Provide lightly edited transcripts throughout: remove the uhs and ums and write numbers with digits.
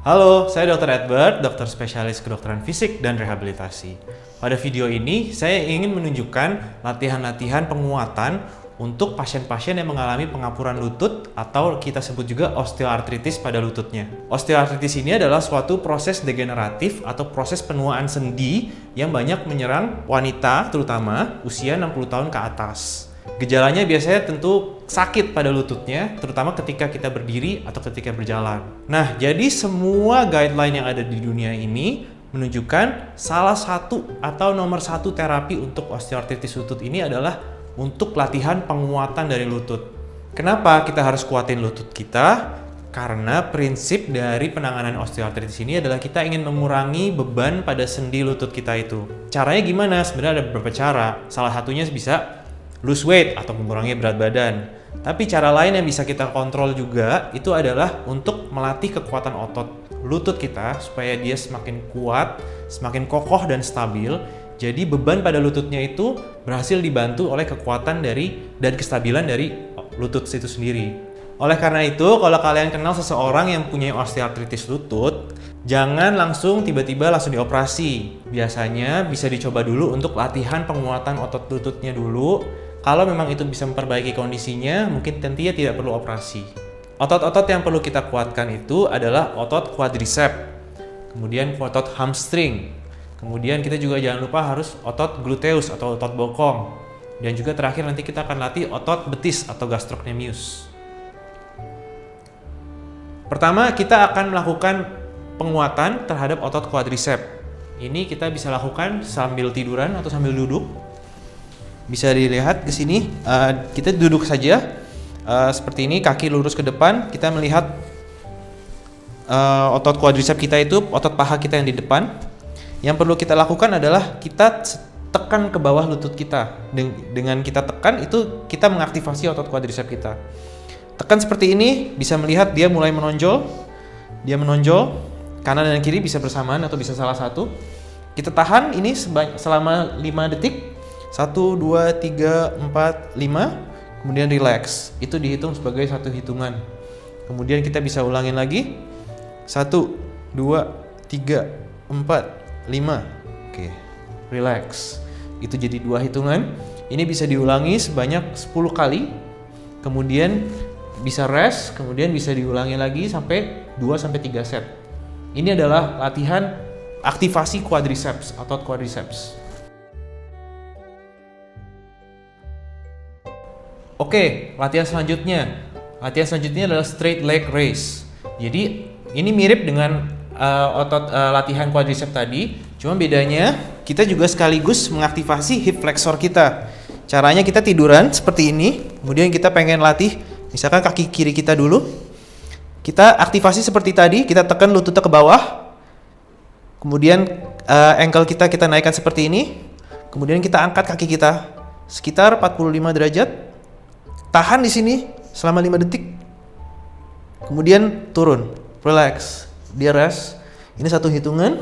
Halo, saya Dr. Edward, dokter spesialis kedokteran fisik dan rehabilitasi. Pada video ini, saya ingin menunjukkan latihan-latihan penguatan untuk pasien-pasien yang mengalami pengapuran lutut atau kita sebut juga osteoartritis pada lututnya. Osteoartritis ini adalah suatu proses degeneratif atau proses penuaan sendi yang banyak menyerang wanita terutama usia 60 tahun ke atas. Gejalanya biasanya tentu sakit pada lututnya, terutama ketika kita berdiri atau ketika berjalan. Nah, jadi semua guideline yang ada di dunia ini menunjukkan salah satu atau nomor satu terapi untuk osteoartritis lutut ini adalah untuk latihan penguatan dari lutut. Kenapa kita harus kuatin lutut kita? Karena prinsip dari penanganan osteoartritis ini adalah kita ingin mengurangi beban pada sendi lutut kita itu. Caranya gimana? Sebenarnya ada beberapa cara. Salah satunya bisa lose weight atau mengurangi berat badan. Tapi cara lain yang bisa kita kontrol juga itu adalah untuk melatih kekuatan otot lutut kita supaya dia semakin kuat, semakin kokoh dan stabil. Jadi beban pada lututnya itu berhasil dibantu oleh kekuatan dan kestabilan dari lutut itu sendiri. Oleh karena itu, kalau kalian kenal seseorang yang punya osteoartritis lutut, jangan langsung tiba-tiba langsung dioperasi. Biasanya bisa dicoba dulu untuk latihan penguatan otot lututnya dulu. Kalau memang itu bisa memperbaiki kondisinya, mungkin tentunya tidak perlu operasi. Otot-otot yang perlu kita kuatkan itu adalah otot quadricep, kemudian otot hamstring, kemudian kita juga jangan lupa harus otot gluteus atau otot bokong, dan juga terakhir nanti kita akan latih otot betis atau gastrocnemius. Pertama, kita akan melakukan penguatan terhadap otot quadricep. Ini kita bisa lakukan sambil tiduran atau sambil duduk. Bisa dilihat ke sini, kita duduk saja seperti ini, kaki lurus ke depan. Kita melihat otot quadricep kita itu, otot paha kita yang di depan. Yang perlu kita lakukan adalah kita tekan ke bawah lutut kita. Dengan kita tekan itu kita mengaktifasi otot quadricep kita. Tekan seperti ini, bisa melihat dia mulai menonjol. Dia menonjol, kanan dan kiri bisa bersamaan atau bisa salah satu. Kita tahan ini selama 5 detik. 1, 2, 3, 4, 5, kemudian relax. Itu dihitung sebagai satu hitungan. Kemudian kita bisa ulangin lagi. 1, 2, 3, 4, 5. Oke, relax. Itu jadi 2 hitungan. Ini bisa diulangi sebanyak 10 kali. Kemudian bisa rest, kemudian bisa diulangi lagi sampai 2-3 set. Ini adalah latihan aktivasi quadriceps, otot quadriceps. Oke, latihan selanjutnya. Latihan selanjutnya adalah straight leg raise. Jadi ini mirip dengan latihan quadricep tadi, cuma bedanya kita juga sekaligus mengaktifasi hip flexor kita. Caranya kita tiduran seperti ini, kemudian kita pengen latih, misalkan kaki kiri kita dulu. Kita aktivasi seperti tadi, kita tekan lututnya ke bawah. Kemudian ankle kita naikkan seperti ini. Kemudian kita angkat kaki kita sekitar 45 derajat. Tahan di sini selama 5 detik. Kemudian turun, relax, dia rest. Ini satu hitungan.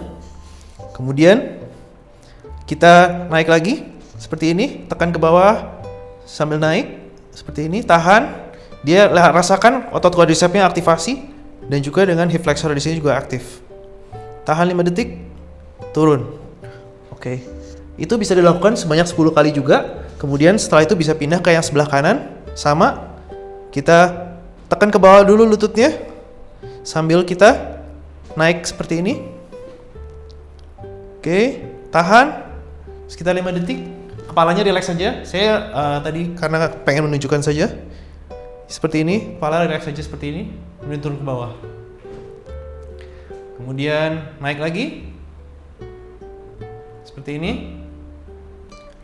Kemudian kita naik lagi seperti ini, tekan ke bawah sambil naik seperti ini, tahan. Dia rasakan otot quadricepsnya aktivasi dan juga dengan hip flexor di sini juga aktif. Tahan 5 detik, turun. Oke. Itu bisa dilakukan sebanyak 10 kali juga. Kemudian setelah itu bisa pindah ke yang sebelah kanan. Sama, kita tekan ke bawah dulu lututnya sambil kita naik seperti ini. Oke, tahan sekitar 5 detik. Kepalanya relax saja. Saya tadi karena pengen menunjukkan saja. Seperti ini, kepala relax saja seperti ini. Kemudian turun ke bawah. Kemudian naik lagi. Seperti ini.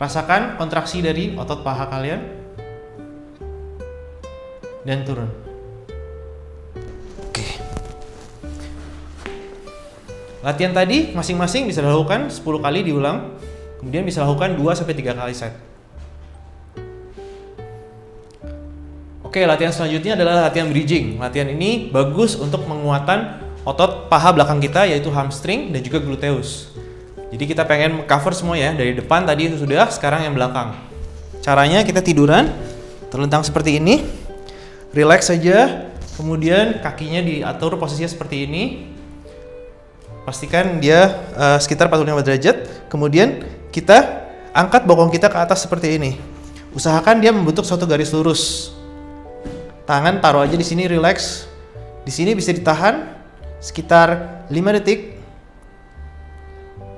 Rasakan kontraksi dari otot paha kalian. Dan turun. Oke. Latihan tadi masing-masing bisa dilakukan 10 kali diulang. Kemudian bisa lakukan 2-3 kali set. Oke, latihan selanjutnya adalah latihan bridging. Latihan ini bagus untuk menguatkan otot paha belakang kita, yaitu hamstring dan juga gluteus. Jadi kita pengen cover semua ya, dari depan tadi itu sudah, sekarang yang belakang. Caranya kita tiduran, terlentang seperti ini. Relax saja, kemudian kakinya diatur posisinya seperti ini. pastikan dia sekitar 45 derajat. Kemudian kita angkat bokong kita ke atas seperti ini. Usahakan dia membentuk suatu garis lurus. Tangan taruh aja di sini, relax. Di sini bisa ditahan sekitar 5 detik.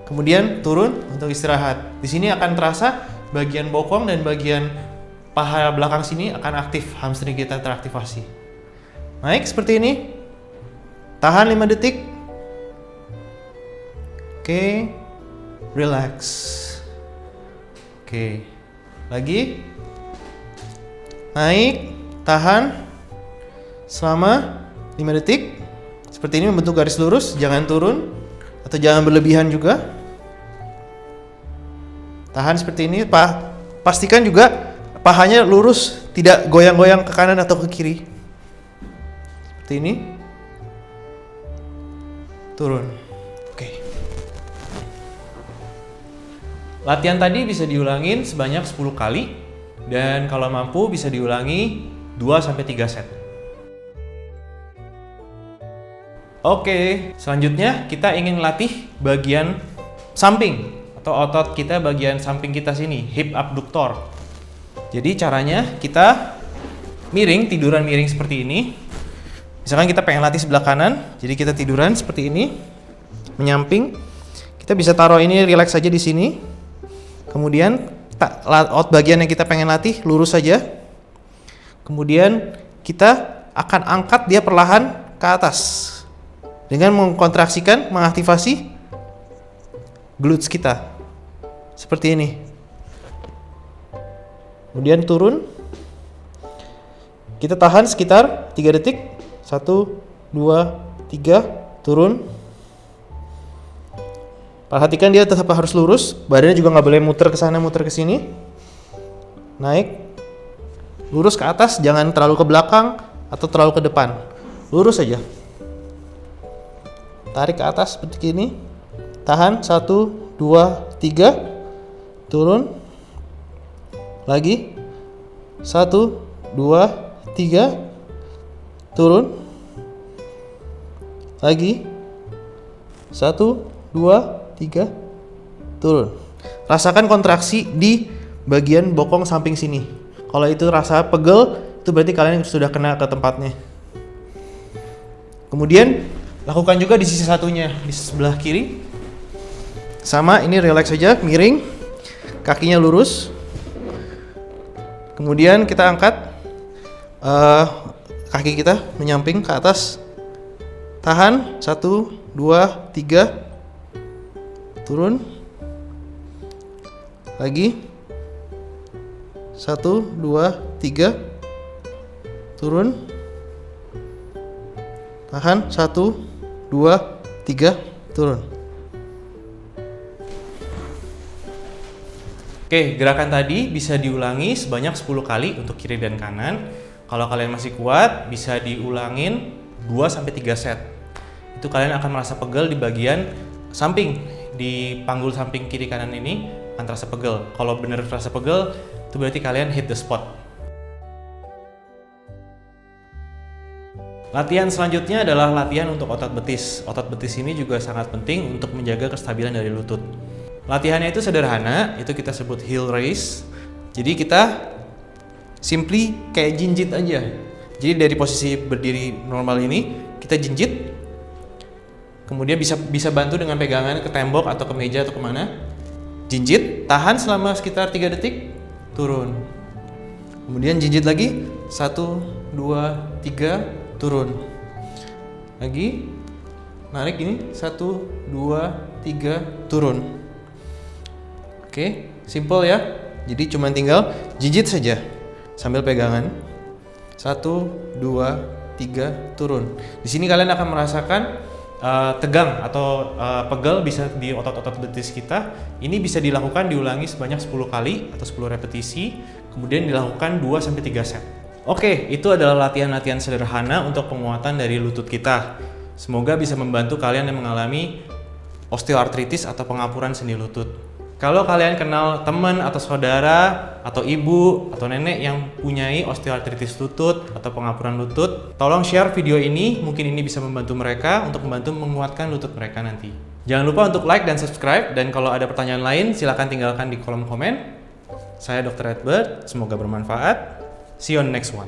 Kemudian turun untuk istirahat. Di sini akan terasa bagian bokong dan bagian paha belakang sini akan aktif, hamstring kita teraktivasi. Naik seperti ini. Tahan 5 detik. Oke. Relax. Oke. Lagi. Naik, tahan selama 5 detik. Seperti ini membentuk garis lurus, jangan turun atau jangan berlebihan juga. Tahan seperti ini, pastikan juga pahanya lurus, tidak goyang-goyang ke kanan atau ke kiri. Seperti ini. Turun. Oke. Latihan tadi bisa diulangin sebanyak 10 kali dan kalau mampu bisa diulangi 2-3 set. Oke, selanjutnya kita ingin latih bagian samping atau otot kita bagian samping kita sini, hip abductor. Jadi caranya kita miring, tiduran miring seperti ini. Misalkan kita pengen latih sebelah kanan, jadi kita tiduran seperti ini, menyamping. Kita bisa taruh ini relax saja di sini. Kemudian bagian yang kita pengen latih lurus saja. Kemudian kita akan angkat dia perlahan ke atas dengan mengkontraksikan, mengaktifasi glutes kita seperti ini. Kemudian turun. Kita tahan sekitar 3 detik. 1, 2, 3, turun. Perhatikan dia tetap harus lurus, badannya juga nggak boleh muter ke sana, muter ke sini. Naik, lurus ke atas, jangan terlalu ke belakang atau terlalu ke depan. Lurus saja. Tarik ke atas seperti ini. Tahan 1, 2, 3, turun. Lagi 1, 2, 3, turun. Lagi 1, 2, 3, turun. Rasakan kontraksi di bagian bokong samping sini. Kalau itu rasa pegel, itu berarti kalian sudah kena ke tempatnya. Kemudian lakukan juga di sisi satunya, di sebelah kiri. Sama, ini relax saja, miring, kakinya lurus. Kemudian kita angkat kaki kita menyamping ke atas. Tahan 1, 2, 3, turun. Lagi 1, 2, 3, turun. Tahan 1, 2, 3, turun. Oke, gerakan tadi bisa diulangi sebanyak 10 kali untuk kiri dan kanan. Kalau kalian masih kuat, bisa diulangin 2-3 set. Itu kalian akan merasa pegel di bagian samping, di panggul samping kiri kanan ini akan terasa pegel. Kalau benar terasa pegel, itu berarti kalian hit the spot. Latihan selanjutnya adalah latihan untuk otot betis. Otot betis ini juga sangat penting untuk menjaga kestabilan dari lutut. Latihannya itu sederhana, itu kita sebut heel raise. Jadi kita simply kayak jinjit aja. Jadi dari posisi berdiri normal ini, kita jinjit. Kemudian bisa bantu dengan pegangan ke tembok atau ke meja atau kemana. Jinjit, tahan selama sekitar 3 detik, turun. Kemudian jinjit lagi, 1, 2, 3, turun. Lagi, narik ini, 1, 2, 3, turun. Oke, simple ya. Jadi cuma tinggal jinjit saja sambil pegangan. 1, 2, 3, turun. Di sini kalian akan merasakan tegang atau pegel bisa di otot-otot betis kita. Ini bisa dilakukan diulangi sebanyak 10 kali atau 10 repetisi, kemudian dilakukan 2-3 set. Oke, itu adalah latihan-latihan sederhana untuk penguatan dari lutut kita. Semoga bisa membantu kalian yang mengalami osteoartritis atau pengapuran sendi lutut. Kalau kalian kenal teman atau saudara atau ibu atau nenek yang punyai osteoartritis lutut atau pengapuran lutut, tolong share video ini, mungkin ini bisa membantu mereka untuk membantu menguatkan lutut mereka nanti. Jangan lupa untuk like dan subscribe, dan kalau ada pertanyaan lain silahkan tinggalkan di kolom komen. Saya Dr. Edward, semoga bermanfaat. See you on the next one.